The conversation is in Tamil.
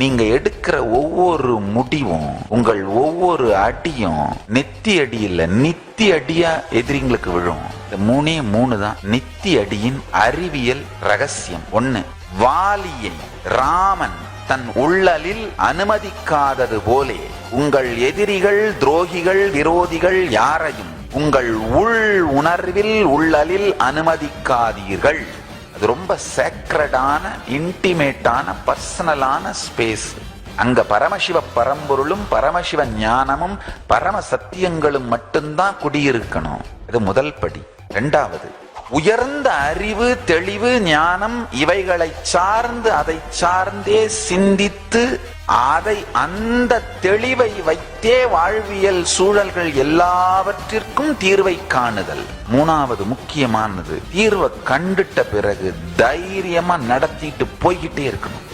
நீங்க எடுக்கிற ஒவ்வொரு முடிவும், உங்கள் ஒவ்வொரு அடியும் நெத்தி அடி இல்ல, நித்தி அடியா எதிரிங்களுக்கு விழும். இந்த மூணே தான் நித்தி அடியின் அறிவியல் ரகசியம். 1, வாலியை ராமன் தன் உள்ளலில் அனுமதிக்காதது போலே உங்கள் எதிரிகள், துரோகிகள், விரோதிகள் யாரையும் உங்கள் உள் உணர்வில், உள்ளலில் அனுமதிக்காதீர்கள். அது ரொம்ப சேக்ரடான, இன்டிமேட்டான, பர்சனலான ஸ்பேஸ். அங்க பரமசிவ பரம்பொருளும் பரமசிவ ஞானமும் பரம சத்தியங்களும் மட்டும்தான் குடியிருக்கணும். இது முதல் படி. 2வது, உயர்ந்த அறிவு, தெளிவு, ஞானம் இவைகளை சார்ந்து அதை சார்ந்தே சிந்தித்து அதை அந்த தெளிவை வைத்தே வாழ்வியல் சூழல்கள் எல்லாவற்றிற்கும் தீர்வை காணுதல். 3வது முக்கியமானது, தீர்வை கண்டுட்ட பிறகு தைரியமா நடத்திட்டு போய்கிட்டே இருக்கணும்.